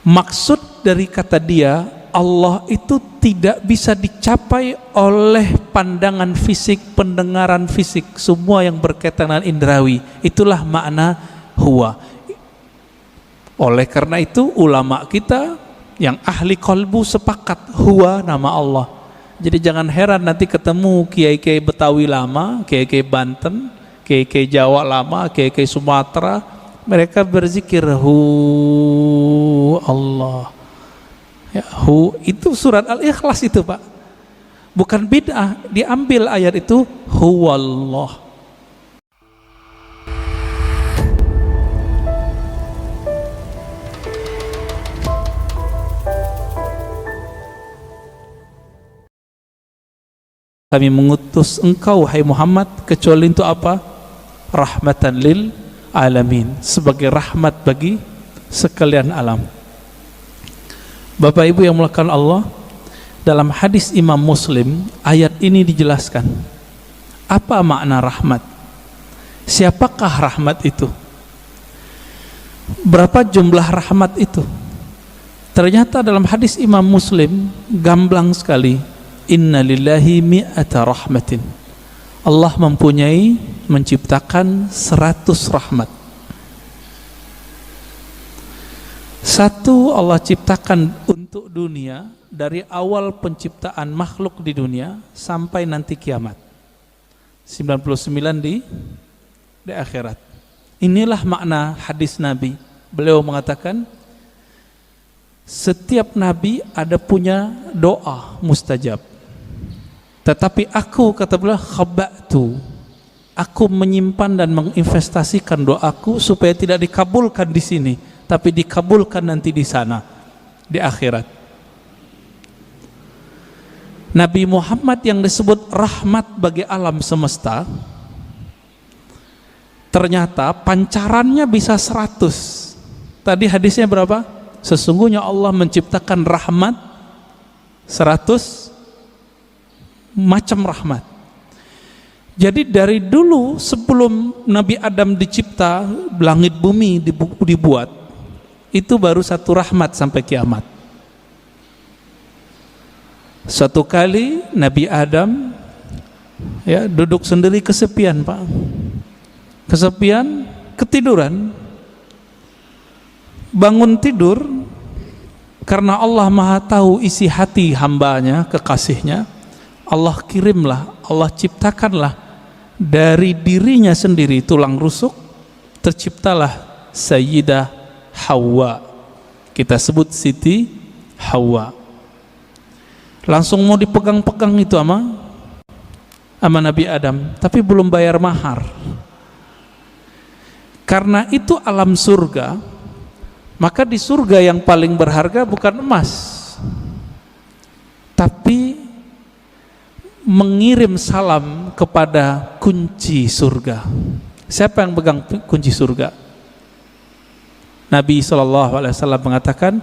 Maksud dari kata dia, Allah itu tidak bisa dicapai oleh pandangan fisik, pendengaran fisik, semua yang berkaitan dengan indrawi. Itulah makna huwa. Oleh karena itu ulama kita yang ahli qalbu sepakat huwa nama Allah. Jadi jangan heran nanti ketemu kiai-kiai Betawi lama, kiai-kiai Banten, kiai-kiai Jawa lama, kiai-kiai Sumatera, mereka berzikir hu Allah. Ya, hu itu surat Al-Ikhlas itu, Pak. Bukan bid'ah, diambil ayat itu huwallah. Kami mengutus engkau hai Muhammad kecuali untuk apa? Rahmatan lil alamin, sebagai rahmat bagi sekalian alam. Bapak Ibu yang mulakan Allah, dalam hadis Imam Muslim ayat ini dijelaskan apa makna rahmat, siapakah rahmat itu, berapa jumlah rahmat itu. Ternyata dalam hadis Imam Muslim gamblang sekali, inna lillahi mi'ata rahmatin, Allah mempunyai, menciptakan 100 rahmat. Satu, Allah ciptakan untuk dunia dari awal penciptaan makhluk di dunia sampai nanti kiamat. 99 di akhirat. Inilah makna hadis Nabi. Beliau mengatakan setiap nabi ada punya doa mustajab. Tetapi aku, kata beliau, khaba'tu, aku menyimpan dan menginvestasikan doaku supaya tidak dikabulkan di sini, tapi dikabulkan nanti di sana, di akhirat. Nabi Muhammad yang disebut rahmat bagi alam semesta, ternyata pancarannya bisa 100. Tadi hadisnya berapa? Sesungguhnya Allah menciptakan rahmat 100 macam rahmat. Jadi dari dulu sebelum Nabi Adam dicipta, langit bumi dibuat, itu baru satu rahmat sampai kiamat. Satu kali Nabi Adam ya duduk sendiri kesepian, Pak. Kesepian, ketiduran. Bangun tidur karena Allah Maha tahu isi hati hambanya, kekasihnya. Allah kirimlah, Allah ciptakanlah dari dirinya sendiri tulang rusuk, terciptalah Sayyidah Hawa, kita sebut Siti Hawa. Langsung mau dipegang-pegang itu sama Nabi Adam, tapi belum bayar mahar. Karena itu alam surga, maka di surga yang paling berharga bukan emas, tapi mengirim salam kepada kunci surga. Siapa yang pegang kunci surga? Nabi SAW mengatakan,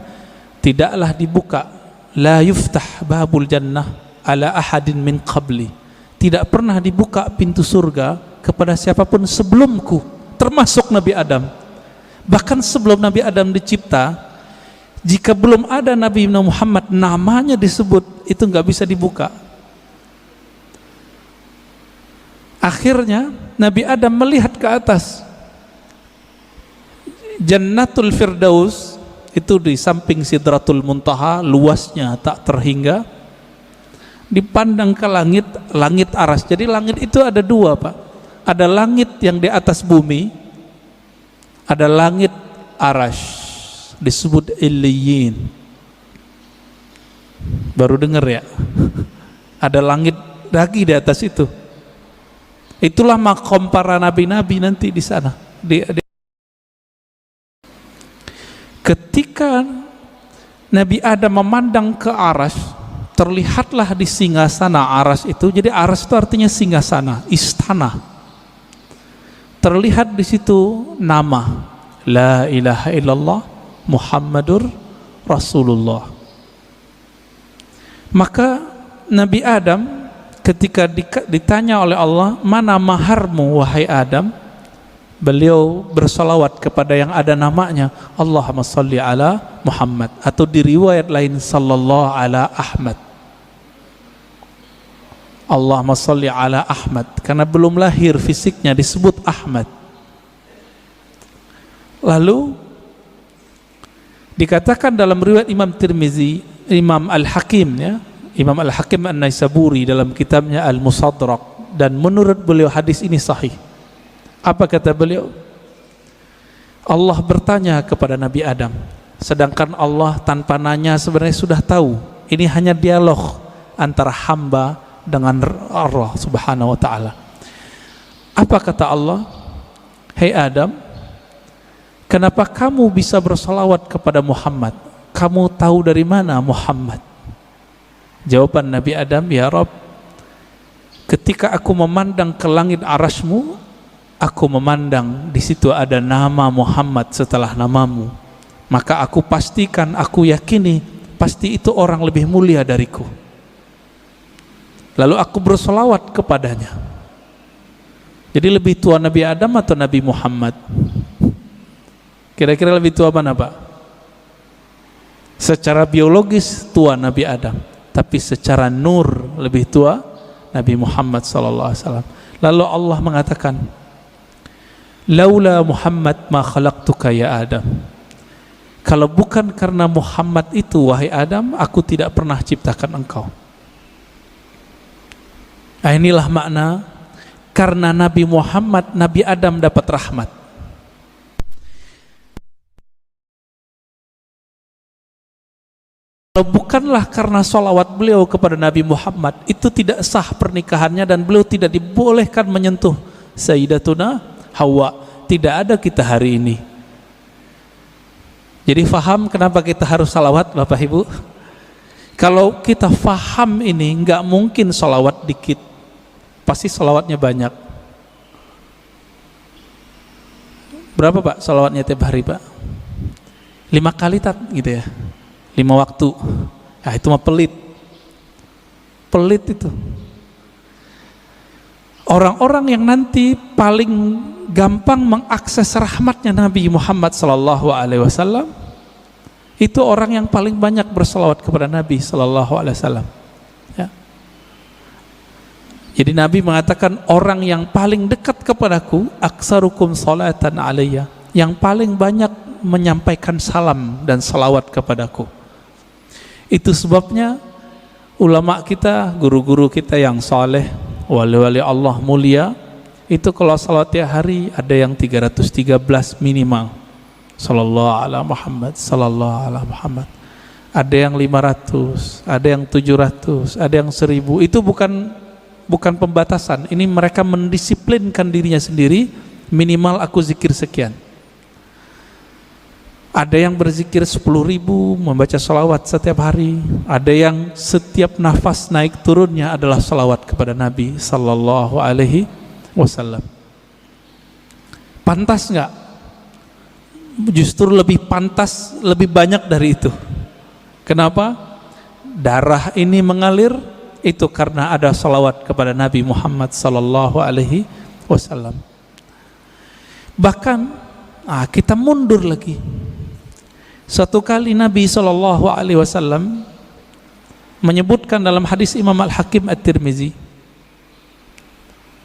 tidaklah dibuka, la yuftah babul jannah ala ahadin min qabli, tidak pernah dibuka pintu surga kepada siapapun sebelumku, termasuk Nabi Adam. Bahkan sebelum Nabi Adam dicipta, jika belum ada Nabi Muhammad namanya disebut, itu nggak bisa dibuka. Akhirnya Nabi Adam melihat ke atas, Jannatul Firdaus itu di samping Sidratul Muntaha, luasnya tak terhingga. Dipandang ke langit, langit aras. Jadi langit itu ada dua, Pak. Ada langit yang di atas bumi, ada langit aras, disebut Illiyin. Baru dengar ya? Ada langit lagi di atas itu. Itulah makom para nabi-nabi nanti di sana. Ketika Nabi Adam memandang ke aras, terlihatlah di singgasana aras itu. Jadi aras itu artinya singgasana, istana. Terlihat di situ nama La ilaha illallah Muhammadur Rasulullah. Maka Nabi Adam ketika ditanya oleh Allah, mana maharmu wahai Adam? beliau bersolawat kepada yang ada namanya, Allahumma salli ala Muhammad, atau di riwayat lain sallallahu ala Ahmad. Allahumma salli ala Ahmad, karena belum lahir fisiknya disebut Ahmad. Lalu dikatakan dalam riwayat Imam Tirmizi, Imam Al-Hakim ya, Imam Al-Hakim An-Naisaburi dalam kitabnya Al-Musadrak, dan menurut beliau hadis ini sahih. Apa kata beliau? Allah bertanya kepada Nabi Adam, sedangkan Allah tanpa nanya sebenarnya sudah tahu. Ini hanya dialog antara hamba dengan Allah Subhanahu wa taala. Apa kata Allah? Hei Adam, kenapa kamu bisa bersolawat kepada Muhammad? Kamu tahu dari mana Muhammad? Jawaban Nabi Adam, ya Rabb, ketika aku memandang ke langit arasmu, aku memandang di situ ada nama Muhammad setelah namamu. Maka aku pastikan, aku yakini pasti itu orang lebih mulia dariku. Lalu aku bersolawat kepadanya. Jadi lebih tua Nabi Adam atau Nabi Muhammad? Kira-kira lebih tua mana Pak? Secara biologis tua Nabi Adam, tapi secara nur lebih tua Nabi Muhammad SAW. Lalu Allah mengatakan, laula Muhammad ma khalaqtuka ya Adam. Kalau bukan karena Muhammad itu wahai Adam, aku tidak pernah ciptakan engkau. Nah, inilah makna karena Nabi Muhammad, Nabi Adam dapat rahmat. Kalau bukanlah karena sholawat beliau kepada Nabi Muhammad, itu tidak sah pernikahannya, dan beliau tidak dibolehkan menyentuh Sayyidatuna Hawa. Tidak ada kita hari ini. Jadi faham kenapa kita harus salawat Bapak Ibu? Kalau kita faham ini, nggak mungkin salawat dikit, pasti salawatnya banyak. Berapa Pak salawatnya tiap hari Pak? 5 kali gitu ya, 5 waktu. Nah itu mah pelit itu. Orang-orang yang nanti paling gampang mengakses rahmatnya Nabi Muhammad SAW, itu orang yang paling banyak berselawat kepada Nabi SAW. Ya. Jadi Nabi mengatakan, orang yang paling dekat kepadaku, aksarukum salatan alayya, yang paling banyak menyampaikan salam dan salawat kepadaku. Itu sebabnya ulama kita, guru-guru kita yang saleh, wali-wali Allah mulia, itu kalau salat tiap hari ada yang 313 minimal. Sallallahu ala Muhammad, sallallahu ala Muhammad. Ada yang 500, ada yang 700, ada yang 1000. Itu bukan pembatasan. Ini mereka mendisiplinkan dirinya sendiri, minimal aku zikir sekian. Ada yang berzikir 10.000, membaca salawat setiap hari. Ada yang setiap nafas naik turunnya adalah salawat kepada Nabi sallallahu alaihi wasallam. Pantas nggak? Justru lebih pantas, lebih banyak dari itu. Kenapa? Darah ini mengalir itu karena ada salawat kepada Nabi Muhammad sallallahu alaihi wasallam. Bahkan kita mundur lagi. Satu kali Nabi sallallahu alaihi wasallam menyebutkan dalam hadis Imam Al-Hakim At-Tirmizi,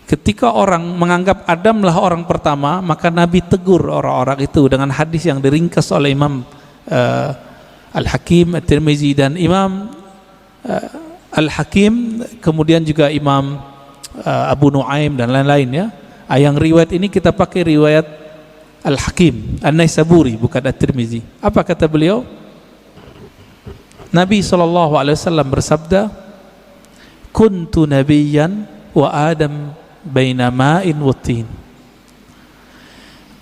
ketika orang menganggap Adamlah orang pertama, maka Nabi tegur orang-orang itu dengan hadis yang diringkas oleh Imam Al-Hakim At-Tirmizi dan Imam Al-Hakim, kemudian juga Imam Abu Nuaim dan lain-lain ya. Yang riwayat ini kita pakai riwayat Al-Hakim An-Naisaburi, bukan At-Tirmizi. Apa kata beliau? Nabi SAW bersabda, kuntu nabiyyan wa Adam baina ma'in wa tin.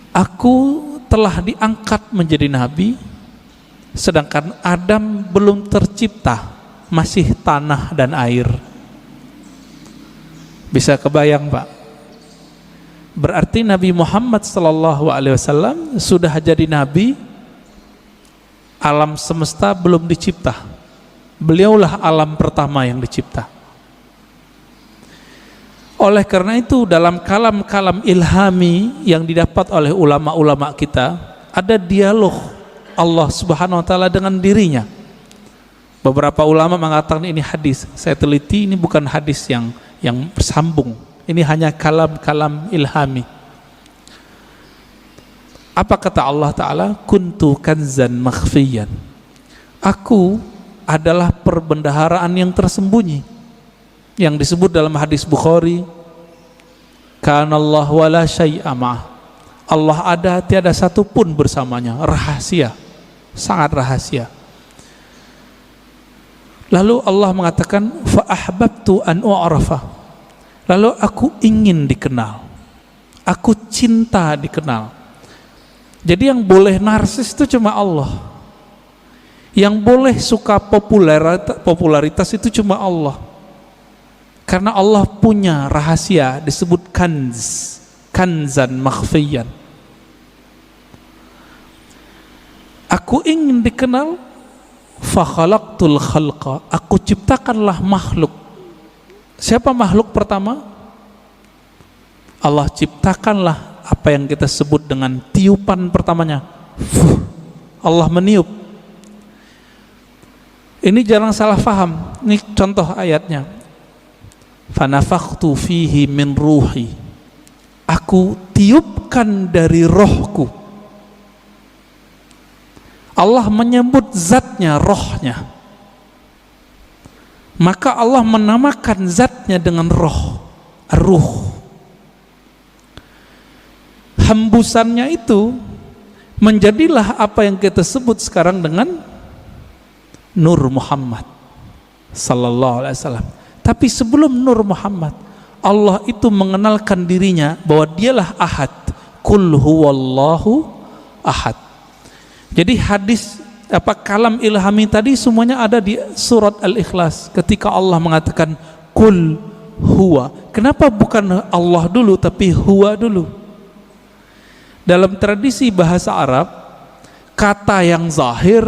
Aku telah diangkat menjadi nabi, sedangkan Adam belum tercipta, masih tanah dan air. Bisa kebayang Pak? Berarti Nabi Muhammad SAW sudah jadi nabi, alam semesta belum dicipta. Beliaulah alam pertama yang dicipta. Oleh karena itu dalam kalam-kalam ilhami yang didapat oleh ulama-ulama kita, ada dialog Allah Subhanahu wa taala dengan dirinya. Beberapa ulama mengatakan ini hadis. Saya teliti, ini bukan hadis yang bersambung. Ini hanya kalam-kalam ilhami. Apa kata Allah Ta'ala? Kuntu kanzan makhfiyan. Aku adalah perbendaharaan yang tersembunyi, yang disebut dalam hadis Bukhari, kanallahu wala syai'a ma'ah. Allah ada, tiada satu pun bersamanya. Rahasia, sangat rahasia. Lalu Allah mengatakan fa ahbabtu an u'rafa. Lalu aku ingin dikenal, aku cinta dikenal. Jadi yang boleh narsis itu cuma Allah. Yang boleh suka popularitas itu cuma Allah. Karena Allah punya rahasia disebut kanz, kanzan makhfiyan. Aku ingin dikenal, fa khalaqtul khalqa. Aku ciptakanlah makhluk. Siapa makhluk pertama? Allah ciptakanlah apa yang kita sebut dengan tiupan pertamanya. Allah meniup. Ini jangan salah faham. Ini contoh ayatnya. Fanafakhtu fihi min ruhi. Aku tiupkan dari rohku. Allah menyebut zatnya, rohnya. Maka Allah menamakan zatnya dengan roh, ruh. Hembusannya itu menjadilah apa yang kita sebut sekarang dengan Nur Muhammad sallallahu alaihi wasallam. Tapi sebelum Nur Muhammad, Allah itu mengenalkan dirinya bahwa dialah Ahad. Qul huwallahu ahad. Jadi hadis kalam ilhami tadi semuanya ada di surat Al-Ikhlas ketika Allah mengatakan Qul huwa. Kenapa bukan Allah dulu tapi huwa dulu? Dalam tradisi bahasa Arab, kata yang zahir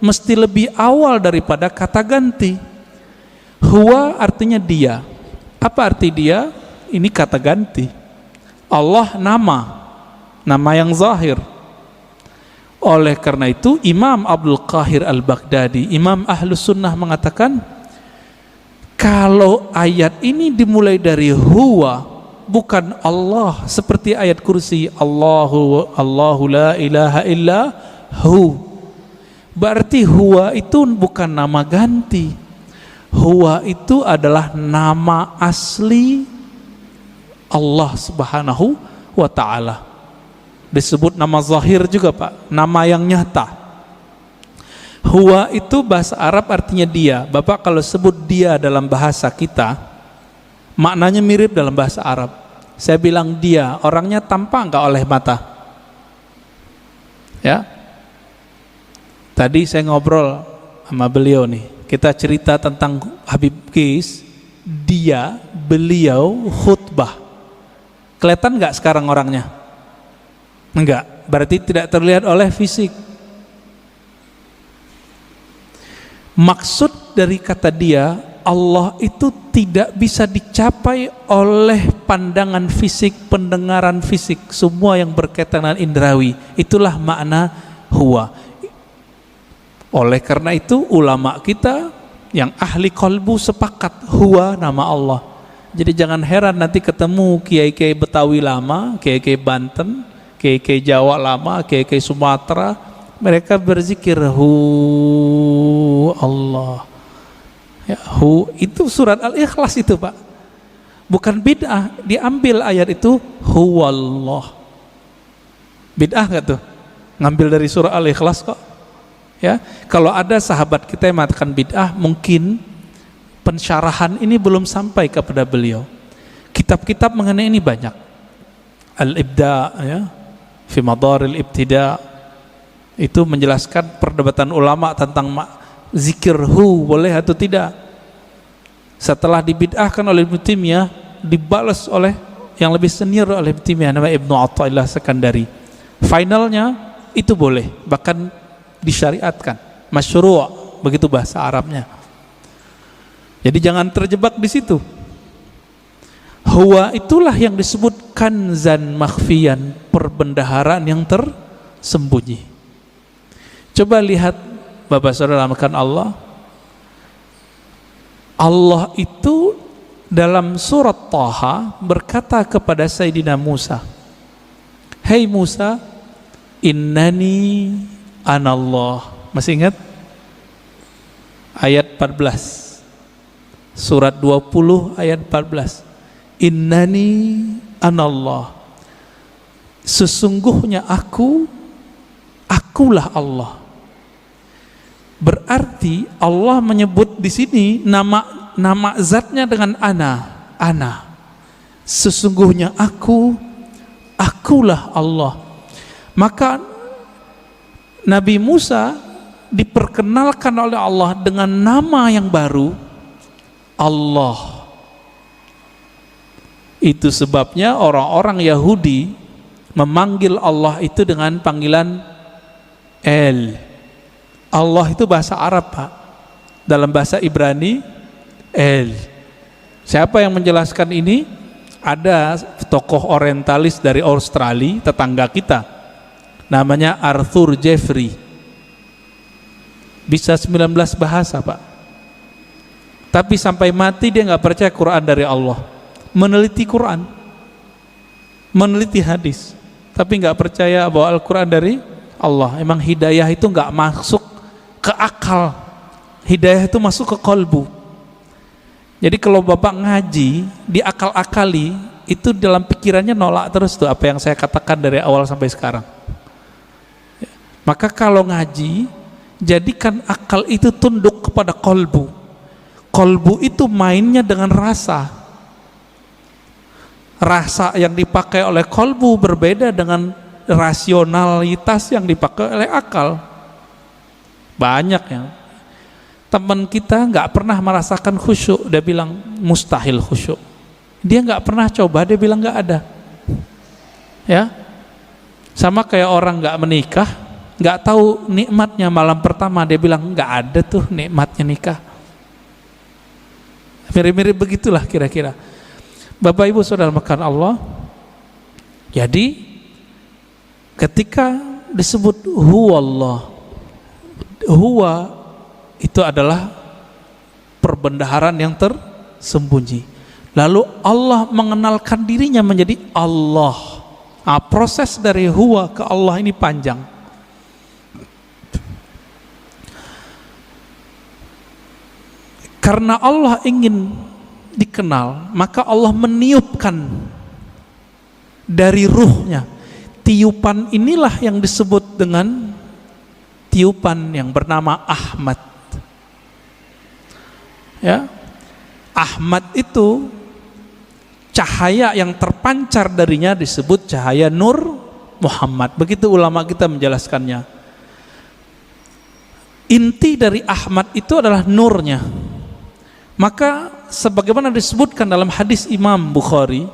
mesti lebih awal daripada kata ganti. Huwa artinya dia. Apa arti dia? Ini kata ganti. Allah nama yang zahir. Oleh karena itu Imam Abdul Qahir Al-Baghdadi, Imam Ahlus Sunnah mengatakan, kalau ayat ini dimulai dari huwa, bukan Allah, seperti ayat kursi Allahu la ilaha illa hu, berarti huwa itu bukan nama ganti. Huwa itu adalah nama asli Allah Subhanahu wa ta'ala. Disebut nama zahir juga Pak, nama yang nyata. Huwa itu bahasa Arab artinya dia. Bapak kalau sebut dia dalam bahasa kita, maknanya mirip dalam bahasa Arab. Saya bilang dia, orangnya tampak enggak oleh mata? Ya. Tadi saya ngobrol sama beliau nih. Kita cerita tentang Habib Qais, beliau khutbah. Kelihatan enggak sekarang orangnya? Enggak, berarti tidak terlihat oleh fisik. Maksud dari kata dia, Allah itu tidak bisa dicapai oleh pandangan fisik, pendengaran fisik, semua yang berkaitan dengan indrawi. Itulah makna huwa. Oleh karena itu ulama kita yang ahli qalbu sepakat huwa nama Allah. Jadi jangan heran nanti ketemu kiai-kiai Betawi lama, kiai-kiai Banten, kiai-kiai Jawa lama, kiai-kiai Sumatera, mereka berzikir hu Allah. Ya, hu itu surat Al-Ikhlas itu Pak, bukan bid'ah. Diambil ayat itu huwallah. Bid'ah nggak tuh? Ngambil dari surah Al-Ikhlas kok. Ya, kalau ada sahabat kita yang mengatakan bid'ah, mungkin pensyarahan ini belum sampai kepada beliau. Kitab-kitab mengenai ini banyak. Al-Ibda, ya, fi Madaril Ibtida, itu menjelaskan perdebatan ulama tentang zikir hu boleh atau tidak. Setelah dibid'ahkan oleh Ibnu Taimiyah, dibalas oleh yang lebih senior oleh Ibnu Taimiyah, namanya Ibnu Athaillah Sekandari. Finalnya itu boleh, bahkan disyariatkan, masyru', begitu bahasa Arabnya. Jadi jangan terjebak di situ. Huwa itulah yang disebut kanzan makhfiyan, perbendaharaan yang tersembunyi. Coba lihat Bapak Saudara makan Allah. Allah itu dalam surat Taha berkata kepada Sayyidina Musa, "Hei Musa, innani anallah." Masih ingat? Ayat 14. Surat 20 ayat 14. Innani anallah. Sesungguhnya akulah Allah. Berarti Allah menyebut di sini nama zatnya dengan ana. Sesungguhnya akulah Allah. Maka Nabi Musa diperkenalkan oleh Allah dengan nama yang baru, Allah. Itu sebabnya orang-orang Yahudi memanggil Allah itu dengan panggilan El. Allah itu bahasa Arab, Pak. Dalam bahasa Ibrani El. Siapa yang menjelaskan ini? Ada tokoh orientalis dari Australia, tetangga kita, namanya Arthur Jeffrey. Bisa 19 bahasa, Pak. Tapi sampai mati dia nggak percaya Quran dari Allah. Meneliti Quran, meneliti hadis, tapi nggak percaya bahwa Al-Quran dari Allah. Emang hidayah itu nggak masuk ke akal, hidayah itu masuk ke kolbu. Jadi kalau Bapak ngaji diakal-akali, itu dalam pikirannya nolak terus tuh apa yang saya katakan dari awal sampai sekarang. Maka kalau ngaji, jadikan akal itu tunduk kepada kolbu. Kolbu itu mainnya dengan rasa. Rasa yang dipakai oleh kolbu berbeda dengan rasionalitas yang dipakai oleh akal. Banyak yang teman kita nggak pernah merasakan khusyuk, dia bilang mustahil khusyuk. Dia nggak pernah coba, dia bilang nggak ada. Ya, sama kayak orang nggak menikah, nggak tahu nikmatnya malam pertama, dia bilang nggak ada tuh nikmatnya nikah. Mirip-mirip begitulah kira-kira. Bapak Ibu Saudara makan Allah. Jadi ketika disebut huwa Allah, huwa itu adalah perbendaharaan yang tersembunyi. Lalu Allah mengenalkan dirinya menjadi Allah. Nah, proses dari huwa ke Allah ini panjang. Karena Allah ingin dikenal, maka Allah meniupkan dari ruhnya. Tiupan inilah yang disebut dengan tiupan yang bernama Ahmad. Ya, Ahmad itu cahaya yang terpancar darinya disebut cahaya Nur Muhammad. Begitu ulama kita menjelaskannya. Inti dari Ahmad itu adalah nurnya. Maka sebagaimana disebutkan dalam hadis Imam Bukhari,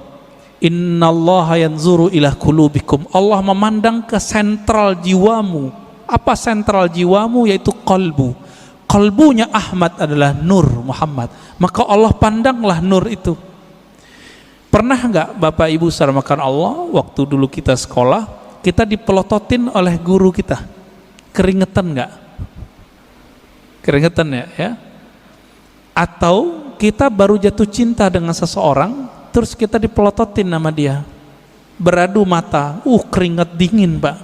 innallaha yanzuru ila qulubikum, Allah memandang ke sentral jiwamu. Apa sentral jiwamu? Yaitu qalbu. Qalbunya Ahmad adalah Nur Muhammad. Maka Allah pandanglah nur itu. Pernah enggak Bapak Ibu saudara makan Allah, waktu dulu kita sekolah, kita dipelototin oleh guru kita? Keringetan enggak? Keringetan ya? Atau kita baru jatuh cinta dengan seseorang, terus kita dipelototin nama dia, beradu mata, keringat dingin, Pak.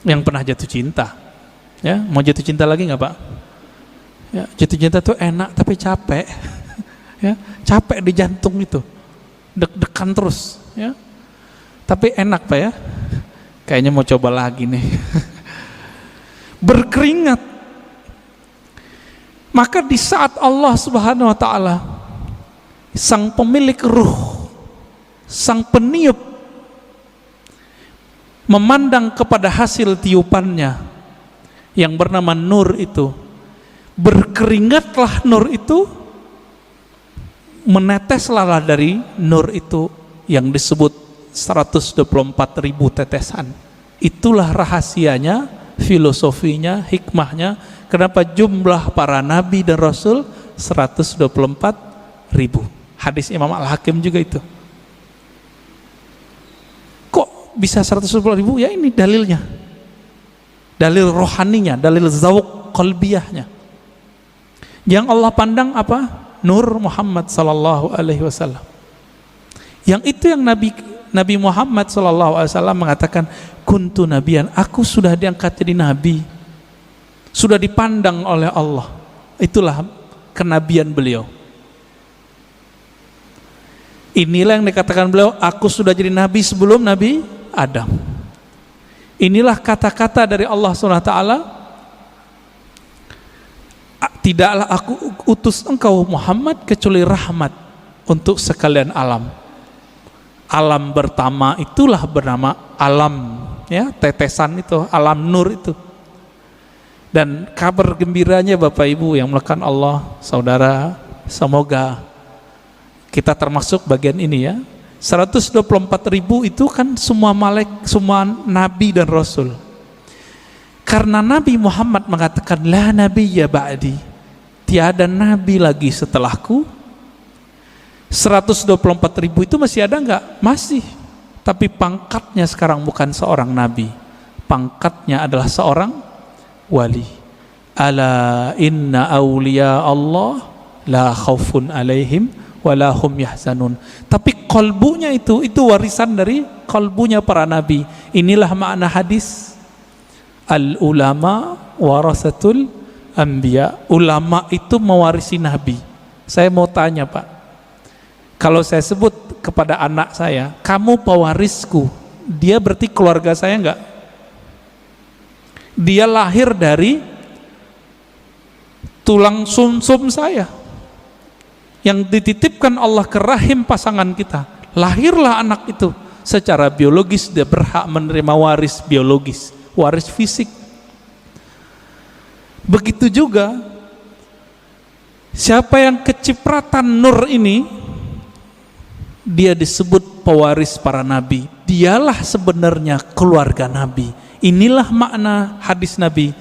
Yang pernah jatuh cinta, ya, mau jatuh cinta lagi nggak, Pak? Ya, jatuh cinta tuh enak tapi capek, ya, capek di jantung itu, deg-degan terus, ya. Tapi enak, Pak, ya. Kayaknya mau coba lagi nih. Berkeringat. Maka di saat Allah Subhanahu wa ta'ala, sang pemilik ruh, sang peniup, memandang kepada hasil tiupannya yang bernama nur itu, berkeringatlah nur itu, meneteslah dari nur itu yang disebut 124.000 tetesan. Itulah rahasianya, filosofinya, hikmahnya. Kenapa jumlah para nabi dan rasul 124.000? Hadis Imam Al-Hakim juga itu. bisa 110 ribu? Ya ini dalilnya, dalil rohaninya, dalil zawq qalbiyahnya. Yang Allah pandang apa? Nur Muhammad sallallahu alaihi wasallam. Yang itu yang Nabi Muhammad sallallahu alaihi wasallam mengatakan, kuntu nabiyan, aku sudah diangkat jadi nabi, sudah dipandang oleh Allah. Itulah kenabian beliau. Inilah yang dikatakan beliau, aku sudah jadi nabi sebelum Nabi Adam. Inilah kata-kata dari Allah SWT, tidaklah aku utus engkau Muhammad kecuali rahmat untuk sekalian alam. Alam pertama itulah bernama alam, ya, tetesan itu, alam nur itu. Dan kabar gembiranya Bapak Ibu yang melakukan Allah, saudara, semoga kita termasuk bagian ini ya. 124 ribu itu kan semua semua nabi dan rasul. Karena Nabi Muhammad mengatakan la nabiyya ba'di, tiada nabi lagi setelahku. 124 ribu itu masih ada enggak? Masih. Tapi pangkatnya sekarang bukan seorang nabi, pangkatnya adalah seorang wali. Ala inna awliya Allah la khaufun alaihim wala hum yahzanun. Tapi kalbunya itu warisan dari kalbunya para nabi. Inilah makna hadis al ulama warasatul anbiya. Ulama itu mewarisi nabi. Saya mau tanya Pak, kalau saya sebut kepada anak saya, kamu pewarisku, dia berarti keluarga saya enggak? Dia lahir dari tulang sumsum saya yang dititipkan Allah ke rahim pasangan kita. Lahirlah anak itu, secara biologis dia berhak menerima waris biologis, waris fisik. Begitu juga siapa yang kecipratan nur ini, dia disebut pewaris para nabi. Dialah sebenarnya keluarga nabi. Inilah makna hadis Nabi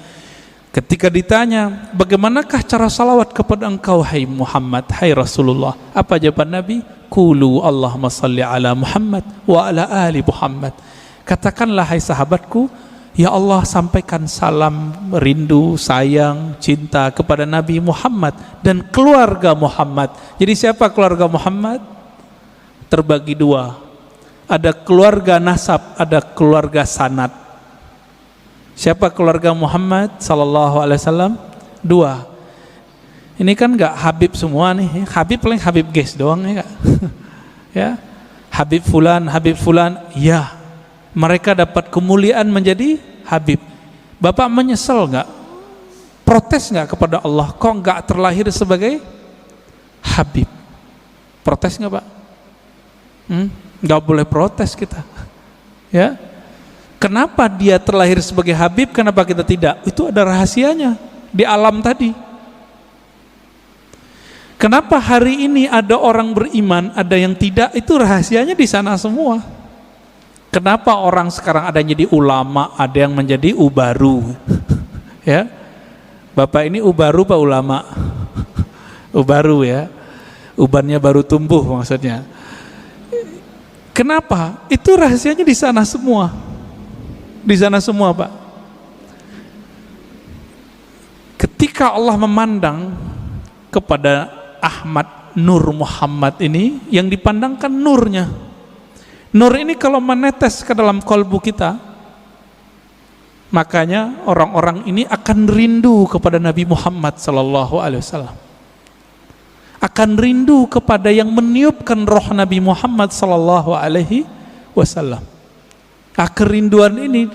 ketika ditanya, bagaimanakah cara salawat kepada engkau hai Muhammad, hai Rasulullah? Apa jawaban Nabi? Qulu Allahumma salli ala Muhammad wa ala ali Muhammad. Katakanlah hai sahabatku, ya Allah sampaikan salam, rindu, sayang, cinta kepada Nabi Muhammad dan keluarga Muhammad. Jadi siapa keluarga Muhammad? Terbagi dua, ada keluarga nasab, ada keluarga sanad. Siapa keluarga Muhammad sallallahu alaihi wasallam? Dua. Ini kan enggak Habib semua nih. Habib paling Habib guys doang ya enggak? Ya. Habib fulan, ya. Mereka dapat kemuliaan menjadi Habib. Bapak menyesal enggak? Protes enggak kepada Allah? Kok enggak terlahir sebagai Habib? Protes enggak, Pak? Enggak boleh protes kita. Ya. Kenapa dia terlahir sebagai Habib, kenapa kita tidak? Itu ada rahasianya di alam tadi. Kenapa hari ini ada orang beriman, ada yang tidak? Itu rahasianya di sana semua. Kenapa orang sekarang ada yang jadi ulama, ada yang menjadi ubaru? Ya, Bapak ini ubaru Pak ulama? Ubaru ya, ubannya baru tumbuh maksudnya. Kenapa? Itu rahasianya di sana semua. Di sana semua Pak. Ketika Allah memandang kepada Ahmad Nur Muhammad ini, yang dipandangkan nurnya. Nur ini kalau menetes ke dalam kalbu kita, makanya orang-orang ini akan rindu kepada Nabi Muhammad sallallahu alaihi wasallam. Akan rindu kepada yang meniupkan roh Nabi Muhammad sallallahu alaihi wasallam. Kerinduan ini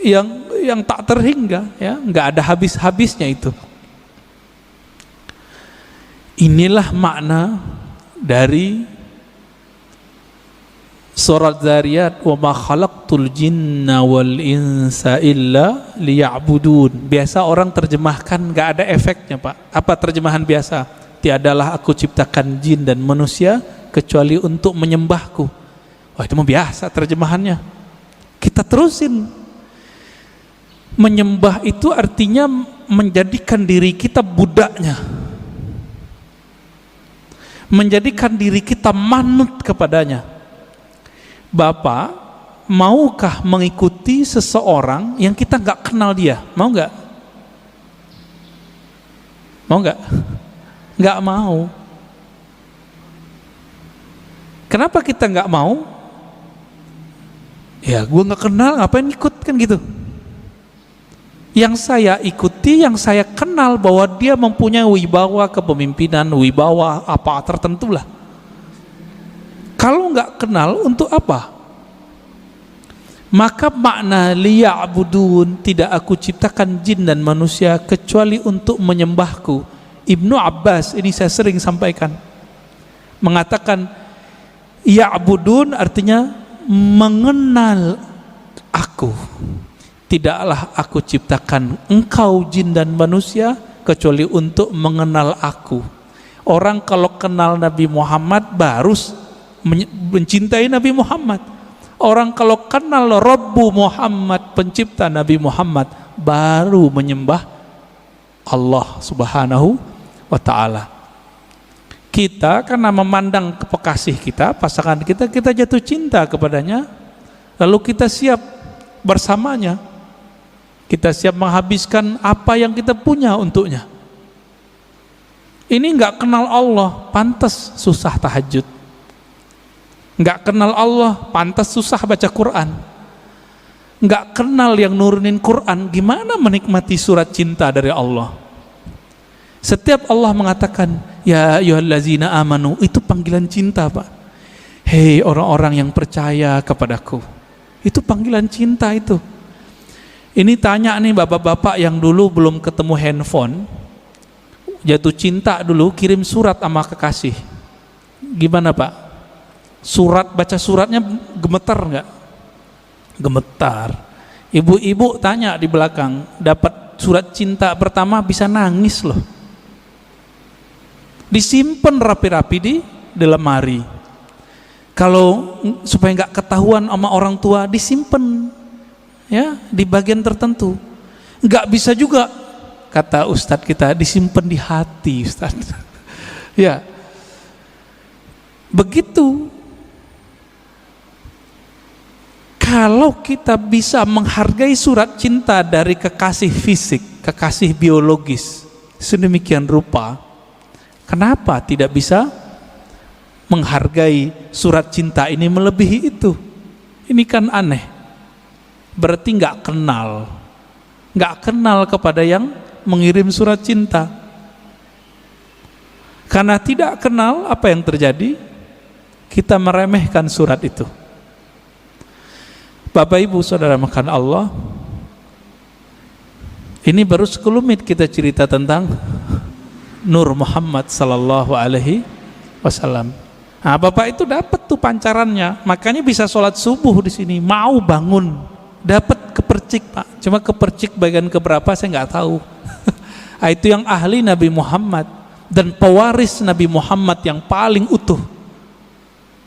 yang tak terhingga, ya, nggak ada habis-habisnya itu. Inilah makna dari surat Zariyat, wa ma khalaqtul jinna wal insa illa liya'budun. Biasa orang terjemahkan nggak ada efeknya Pak. Apa terjemahan biasa? Tiadalah aku ciptakan jin dan manusia kecuali untuk menyembahku. Wah, itu mah biasa terjemahannya. Kita terusin. Menyembah itu artinya menjadikan diri kita budaknya, menjadikan diri kita manut kepadanya. Bapak maukah mengikuti seseorang yang kita nggak kenal dia? Mau nggak? Mau nggak? Nggak mau. Kenapa kita nggak mau? Ya, gue nggak kenal, ngapain ikut, kan gitu. Yang saya ikuti, yang saya kenal bahwa dia mempunyai wibawa kepemimpinan, wibawa apa tertentu lah. Kalau nggak kenal, untuk apa? Maka makna liya'budun, tidak aku ciptakan jin dan manusia kecuali untuk menyembahku. Ibnu Abbas, ini saya sering sampaikan, mengatakan ya'budun artinya mengenal aku. Tidaklah aku ciptakan engkau jin dan manusia kecuali untuk mengenal aku. Orang kalau kenal Nabi Muhammad baru mencintai Nabi Muhammad. Orang kalau kenal Rabbu Muhammad, pencipta Nabi Muhammad, baru menyembah Allah Subhanahu wa ta'ala. Kita karena memandang kekasih kita, pasangan kita, kita jatuh cinta kepadanya, lalu kita siap bersamanya. Kita siap menghabiskan apa yang kita punya untuknya. Ini nggak kenal Allah, pantas susah tahajud. Nggak kenal Allah, pantas susah baca Quran. Nggak kenal yang nurunin Quran, gimana menikmati surat cinta dari Allah? Setiap Allah mengatakan ya ayyuhallazina amanu, itu panggilan cinta, Pak. Hei orang-orang yang percaya kepadaku, itu panggilan cinta itu. Ini tanya nih bapak-bapak yang dulu belum ketemu handphone, jatuh cinta dulu, kirim surat sama kekasih. Gimana Pak? Surat, baca suratnya gemetar nggak? Gemetar. Ibu-ibu tanya di belakang, dapat surat cinta pertama bisa nangis loh. Disimpan rapi-rapi di lemari. Kalau supaya nggak ketahuan sama orang tua, disimpan ya di bagian tertentu. Nggak bisa juga, kata ustadz kita, disimpan di hati, ustadz. Ya, begitu. Kalau kita bisa menghargai surat cinta dari kekasih fisik, kekasih biologis, sedemikian rupa, kenapa tidak bisa menghargai surat cinta ini melebihi itu? Ini kan aneh. Berarti nggak kenal kepada yang mengirim surat cinta. Karena tidak kenal, apa yang terjadi? Kita meremehkan surat itu. Bapak Ibu Saudara makan Allah, ini baru sekelumit kita cerita tentang Nur Muhammad sallallahu alaihi wasallam. Nah, Bapak itu dapat tuh pancarannya, makanya bisa sholat subuh di sini, mau bangun, dapat kepercik Pak. Cuma kepercik bagian keberapa saya nggak tahu. Itu yang ahli Nabi Muhammad dan pewaris Nabi Muhammad yang paling utuh,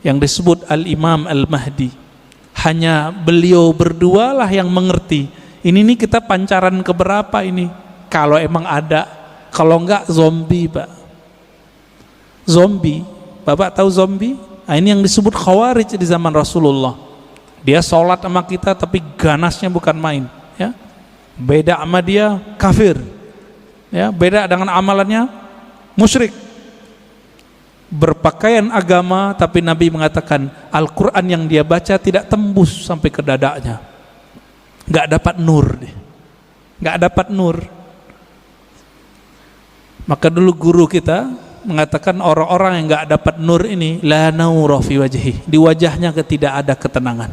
yang disebut Al-Imam Al-Mahdi. Hanya beliau berdua lah yang mengerti. Ini nih kita pancaran keberapa ini? Kalau emang ada, kalau enggak zombie Pak. Zombie, Bapak tahu zombie? Nah, ini yang disebut khawarij di zaman Rasulullah. Dia sholat sama kita tapi ganasnya bukan main, ya. Beda sama dia kafir, ya. Beda dengan amalannya musyrik. Berpakaian agama, tapi Nabi mengatakan Al-Quran yang dia baca tidak tembus sampai ke dadanya. Gak dapat nur, gak dapat nur. Maka dulu guru kita mengatakan orang-orang yang gak dapat nur ini la naura fi wajhi, di wajahnya tidak ada ketenangan.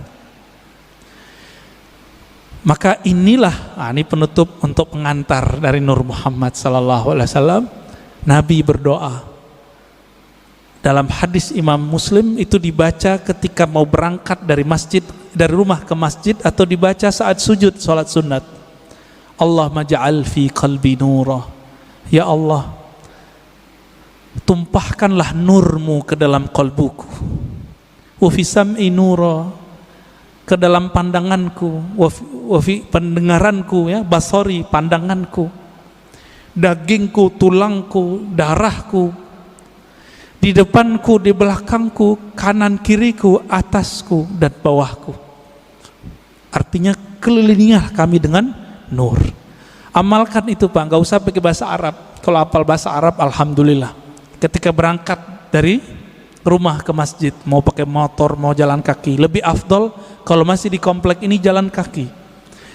Maka inilah, ini penutup untuk pengantar dari Nur Muhammad sallallahu alaihi wasallam. Nabi berdoa. Dalam hadis Imam Muslim itu dibaca ketika mau berangkat dari masjid, dari rumah ke masjid, atau dibaca saat sujud salat sunat. Allahumma ja'al fi qalbi nura. Ya Allah, tumpahkanlah nurmu ke dalam kalbuku. Wa fi sam'i nura, ke dalam pandanganku. Wa fi pendengaranku, ya, basari, pandanganku. Dagingku, tulangku, darahku, di depanku, di belakangku, kanan kiriku, atasku dan bawahku. Artinya kelilingilah kami dengan nur. Amalkan itu Pak, nggak usah pakai bahasa Arab. Kalau hafal bahasa Arab, alhamdulillah. Ketika berangkat dari rumah ke masjid, mau pakai motor, mau jalan kaki, lebih afdol kalau masih di komplek ini jalan kaki.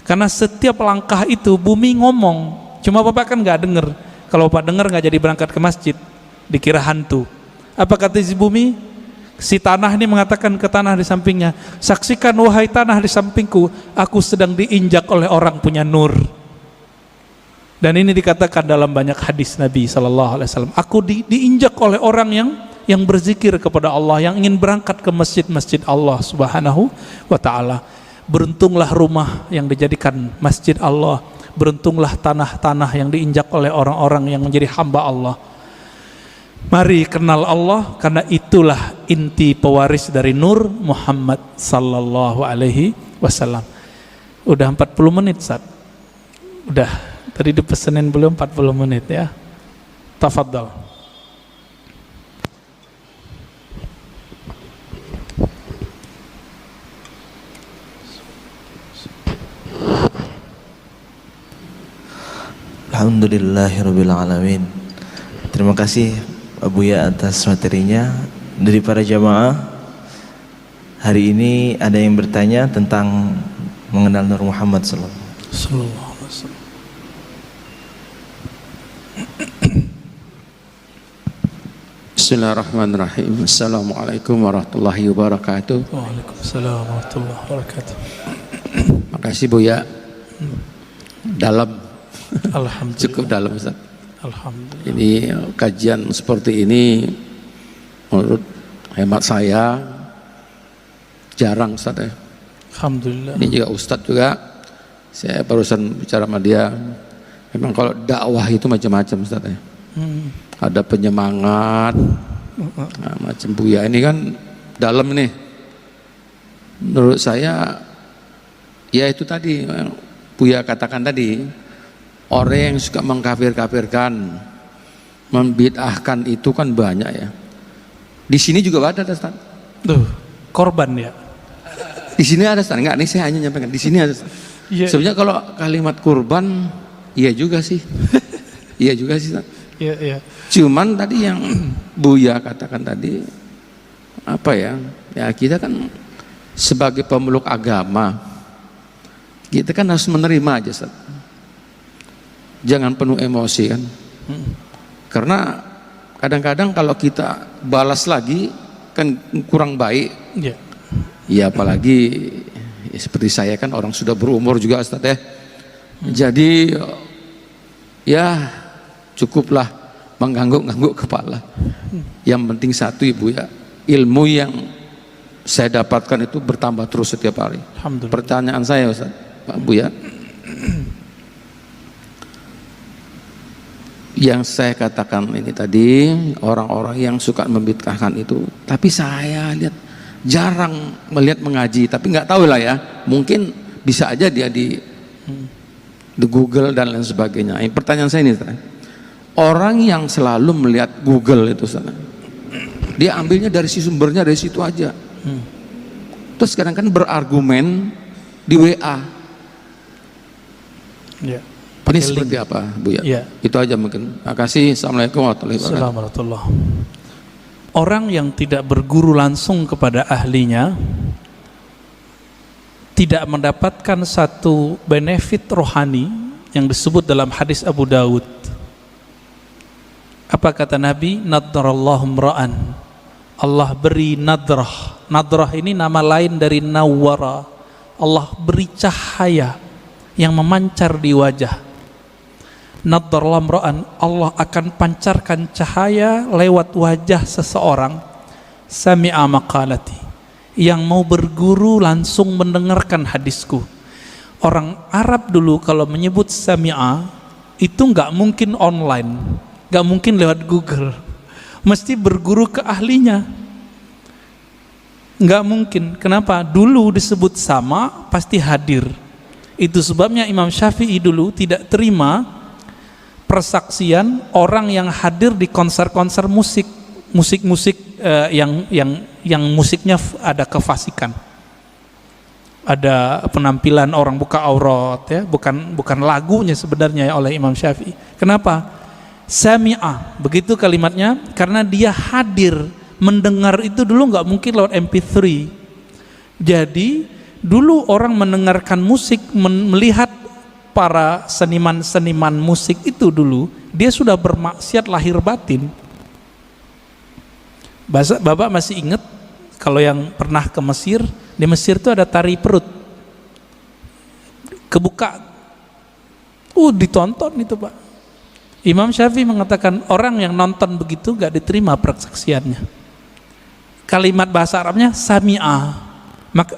Karena setiap langkah itu bumi ngomong. Cuma Bapak kan nggak denger. Kalau Bapak denger nggak jadi berangkat ke masjid, dikira hantu. Apa kata si bumi? Si tanah ini mengatakan ke tanah di sampingnya, saksikan wahai tanah di sampingku, aku sedang diinjak oleh orang punya nur. Dan ini dikatakan dalam banyak hadis Nabi SAW. Aku diinjak oleh orang yang berzikir kepada Allah, yang ingin berangkat ke masjid-masjid Allah Subhanahu wa Ta'ala. Beruntunglah rumah yang dijadikan masjid Allah, beruntunglah tanah-tanah yang diinjak oleh orang-orang yang menjadi hamba Allah. Mari kenal Allah, karena itulah inti pewaris dari Nur Muhammad sallallahu alaihi wasallam. Udah 40 menit, Ustaz. Udah. Tadi dipesenin belum 40 menit ya. Tafadhal. Alhamdulillahirabbil alamin. Terima kasih Buya atas materinya. Dari para jamaah, hari ini ada yang bertanya tentang mengenal Nur Muhammad sallallahu alaihi wasallam. Bismillahirrahmanirrahim. Assalamualaikum warahmatullahi wabarakatuh. Waalaikumsalam warahmatullahi wabarakatuh. Makasih Buya. Dalam. Alhamdulillah. Cukup dalam Ustaz. Alhamdulillah. Ini kajian seperti ini menurut hemat saya jarang Ustaz ya. Alhamdulillah. Ini juga Ustaz juga. Saya barusan bicara sama dia. Memang kalau dakwah itu macam-macam Ustaz ya. Ada penyemangat, nah, macam Buya ini kan dalam nih. Menurut saya, ya itu tadi Buya katakan tadi, orang yang suka mengkafir-kafirkan, membid'ahkan itu kan banyak ya. Di sini juga ada Ustaz. Tuh, korban ya. Di sini ada Ustaz, enggak nih saya hanya nyampaikan. Di sini ada Ustaz. Yeah. Sebenarnya kalau kalimat kurban, iya juga sih. Iya juga sih Ustaz. Iya, iya. Cuman tadi yang Buya katakan tadi, apa ya, ya kita kan sebagai pemeluk agama, kita kan harus menerima aja Ustaz. Jangan penuh emosi kan. Karena kadang-kadang kalau kita balas lagi kan kurang baik. Iya. Ya apalagi ya, seperti saya kan orang sudah berumur juga Ustaz ya. Jadi ya cukuplah mengangguk-angguk kepala. Yang penting satu Ibu ya, ilmu yang saya dapatkan itu bertambah terus setiap hari. Pertanyaan saya Ustaz, Pak Buya, yang saya katakan ini tadi, orang-orang yang suka membid'ahkan itu, tapi saya lihat jarang melihat mengaji, tapi nggak tahu lah ya, mungkin bisa aja dia di Google dan lain sebagainya. Pertanyaan saya ini, orang yang selalu melihat Google itu sana, dia ambilnya dari si sumbernya dari situ aja. Terus kadang kan berargumen di WA. Ya. Ini seperti apa Bu ya? Ya. Itu aja mungkin. Terima kasih. Assalamualaikum warahmatullahi wabarakatuh. Orang yang tidak berguru langsung kepada ahlinya tidak mendapatkan satu benefit rohani yang disebut dalam hadis Abu Dawud. Apa kata Nabi? Nadrallahu mra'an. Allah beri nadrah. Nadrah ini nama lain dari nawwara. Allah beri cahaya yang memancar di wajah. Nadrallahu mra'an. Allah akan pancarkan cahaya lewat wajah seseorang. Sami'a maqalati. Yang mau berguru langsung mendengarkan hadisku. Orang Arab dulu kalau menyebut sami'a itu nggak mungkin online. Gak mungkin lewat Google, mesti berguru ke ahlinya. Gak mungkin. Kenapa? Dulu disebut sama pasti hadir. Itu sebabnya Imam Syafi'i dulu tidak terima persaksian orang yang hadir di konser-konser musik yang musiknya ada kefasikan. ada penampilan orang buka aurat ya, bukan lagunya sebenarnya ya, oleh Imam Syafi'i. Kenapa? Sami'a, begitu kalimatnya, karena dia hadir mendengar itu dulu nggak mungkin lewat MP3. Jadi dulu orang mendengarkan musik, melihat para seniman-seniman musik itu dulu, dia sudah bermaksiat lahir batin. Bapak masih ingat kalau yang pernah ke Mesir, di Mesir itu ada tari perut, kebuka, ditonton itu Pak. Imam Syafi'i mengatakan orang yang nonton begitu gak diterima persaksiannya. Kalimat bahasa Arabnya sami'a,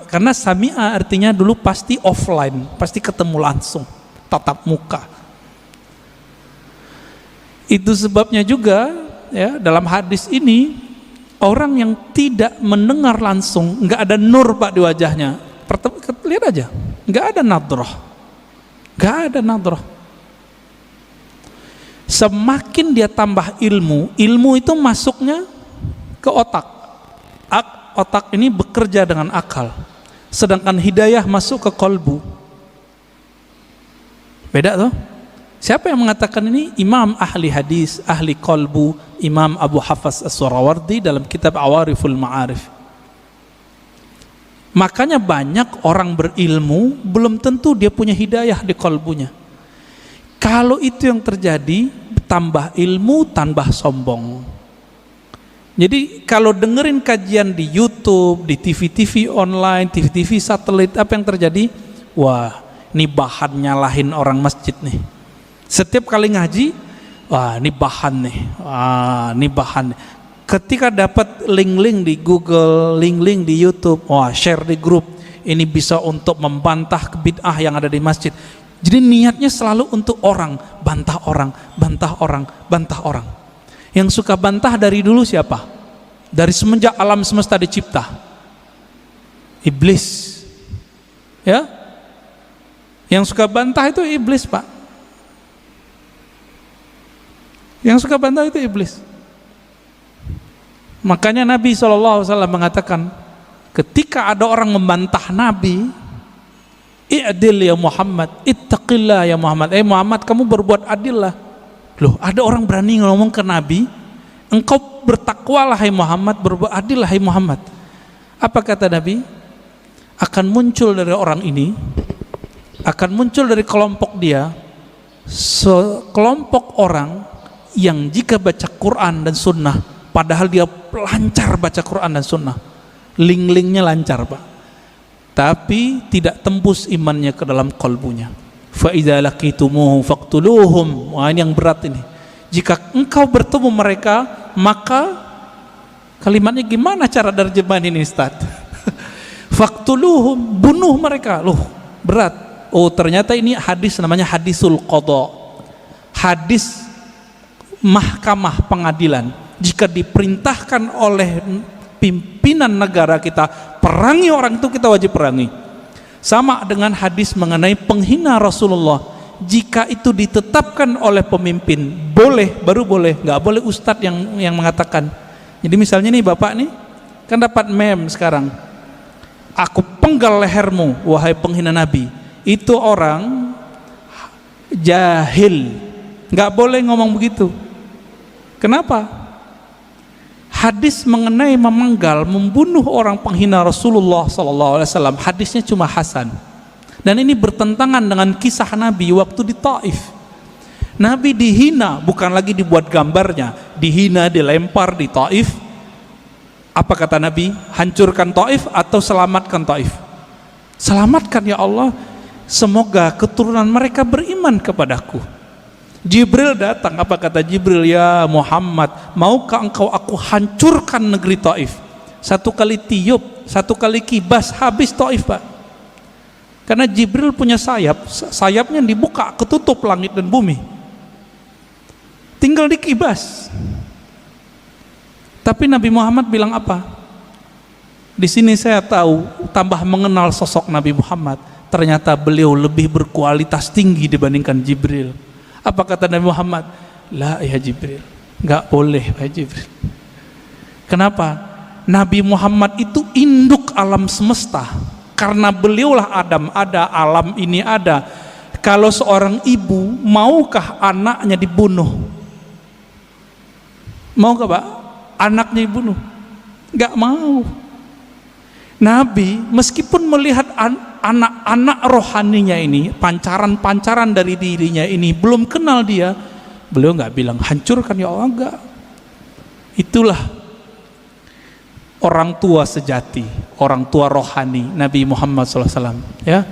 karena sami'a artinya dulu pasti offline, pasti ketemu langsung, tatap muka. Itu sebabnya juga ya, dalam hadis ini orang yang tidak mendengar langsung, nggak ada nur Pak di wajahnya. Lihat aja, nggak ada nadrah, nggak ada nadrah. Semakin dia tambah ilmu itu masuknya ke otak. Otak ini bekerja dengan akal, sedangkan hidayah masuk ke kolbu. Beda tuh. Siapa yang mengatakan ini? Imam ahli hadis, ahli kolbu, Imam Abu Hafs As-Surawardi dalam kitab Awariful Ma'arif. Makanya banyak orang berilmu belum tentu dia punya hidayah di kolbunya. Kalau itu yang terjadi, tambah ilmu, tambah sombong. Jadi kalau dengerin kajian di YouTube, di TV-TV online, TV-TV satelit, apa yang terjadi? Wah, ini bahan nyalahin orang masjid nih. Setiap kali ngaji, wah ini bahan nih, ini bahan. Ketika dapat link-link di Google, link-link di YouTube, wah share di grup, ini bisa untuk membantah bid'ah yang ada di masjid. Jadi niatnya selalu untuk orang, bantah orang, bantah orang, bantah orang. Yang suka bantah dari dulu siapa? Dari semenjak alam semesta dicipta, iblis. Ya, yang suka bantah itu iblis Pak. Yang suka bantah itu iblis. Makanya Nabi SAW mengatakan, ketika ada orang membantah Nabi, i'dil ya Muhammad, ittaqillah ya Muhammad. Muhammad, kamu berbuat adil lah. Loh, ada orang berani ngomong ke Nabi, engkau bertakwalah hai Muhammad, berbuat adil lah hai Muhammad. Apa kata Nabi? Akan muncul dari orang ini, akan muncul dari kelompok dia, sekelompok orang yang jika baca Quran dan Sunnah, padahal dia lancar baca Quran dan Sunnah, link-linknya lancar Pak, tapi tidak tembus imannya ke dalam kalbunya. Fa idza laqitumuhum faqtuluhum. Wah, ini yang berat ini. Jika engkau bertemu mereka, maka kalimatnya gimana cara terjemahan ini Ustaz? Faqtuluhum, bunuh mereka. Loh, berat. Oh, ternyata ini hadis namanya hadisul qadha. Hadis mahkamah pengadilan. Jika diperintahkan oleh pimpinan negara kita perangi orang itu, kita wajib perangi. Sama dengan hadis mengenai penghina Rasulullah, jika itu ditetapkan oleh pemimpin boleh, baru boleh, nggak boleh ustadz yang mengatakan. Jadi misalnya nih bapak nih kan dapat meme sekarang, aku penggal lehermu wahai penghina Nabi, itu orang jahil, nggak boleh ngomong begitu. Kenapa? Hadis mengenai memenggal, membunuh orang penghina Rasulullah SAW, hadisnya cuma hasan. Dan ini bertentangan dengan kisah Nabi waktu di Taif. Nabi dihina, bukan lagi dibuat gambarnya, dihina, dilempar di Taif. Apa kata Nabi? Hancurkan Taif atau selamatkan Taif? Selamatkan ya Allah, semoga keturunan mereka beriman kepadaku. Jibril datang, apa kata Jibril? Ya Muhammad, maukah engkau aku hancurkan negeri Taif? Satu kali tiup, satu kali kibas, habis Taif Pak. Karena Jibril punya sayap, sayapnya dibuka, ketutup langit dan bumi, tinggal dikibas. Tapi Nabi Muhammad bilang apa? Di sini saya tahu, tambah mengenal sosok Nabi Muhammad, ternyata beliau lebih berkualitas tinggi dibandingkan Jibril. Apa kata Nabi Muhammad? La ya Jibril, nggak boleh ya Jibril. Kenapa? Nabi Muhammad itu induk alam semesta. Karena beliaulah Adam ada, alam ini ada. Kalau seorang ibu, maukah anaknya dibunuh? Maukah Pak anaknya dibunuh? Gak mau. Nabi meskipun melihat anak-anak rohaninya ini, pancaran-pancaran dari dirinya ini, belum kenal dia, beliau gak bilang hancurkan ya Allah, enggak. Itulah orang tua sejati, orang tua rohani Nabi Muhammad SAW. Ya,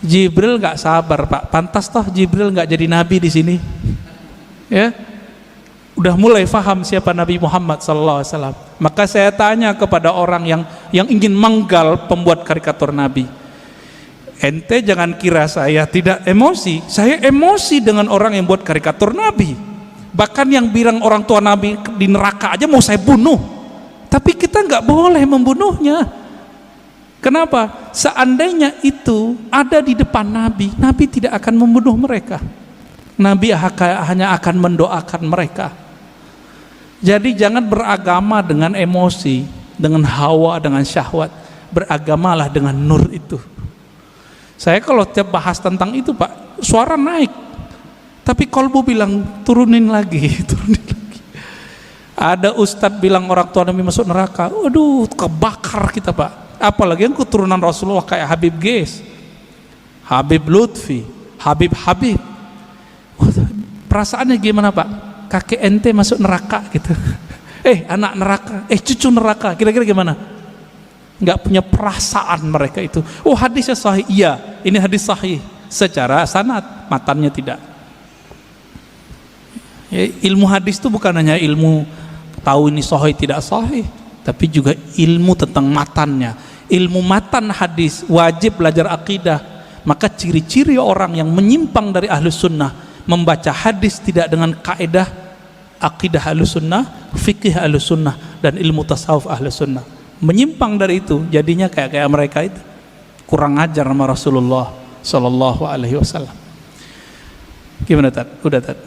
Jibril nggak sabar Pak, pantas toh Jibril nggak jadi nabi di sini. Ya, udah mulai faham siapa Nabi Muhammad SAW. Maka saya tanya kepada orang yang ingin menggal pembuat karikatur Nabi, ente jangan kira saya tidak emosi. Saya emosi dengan orang yang buat karikatur Nabi. Bahkan yang bilang orang tua Nabi di neraka aja mau saya bunuh. Tapi kita nggak boleh membunuhnya. Kenapa? Seandainya itu ada di depan Nabi, Nabi tidak akan membunuh mereka. Nabi hanya akan mendoakan mereka. Jadi jangan beragama dengan emosi, dengan hawa, dengan syahwat. Beragamalah dengan nur itu. Saya kalau tiap bahas tentang itu Pak, suara naik. Tapi kolbu bilang turunin lagi, turunin lagi. Ada ustadz bilang orang tua Nabi masuk neraka, aduh kebakar kita Pak. Apalagi yang keturunan Rasulullah kayak Habib Ges, Habib Lutfi, Habib. Perasaannya gimana Pak? Kakek ente masuk neraka gitu. Anak neraka, cucu neraka, kira-kira gimana? Nggak punya perasaan mereka itu. Oh hadisnya sahih, iya ini hadis sahih secara sanad, matannya tidak. Ya, ilmu hadis itu bukan hanya ilmu tahu ini sahih tidak sahih, tapi juga ilmu tentang matannya. Ilmu matan hadis, wajib belajar akidah. Maka ciri-ciri orang yang menyimpang dari ahlus sunnah, membaca hadis tidak dengan kaidah akidah ahlus sunnah, fikih ahlus sunnah, dan ilmu tasawuf ahlus sunnah. Menyimpang dari itu, jadinya kayak mereka itu kurang ajar sama Rasulullah Sallallahu Alaihi Wasallam. Gimana Tat? Udah Tat?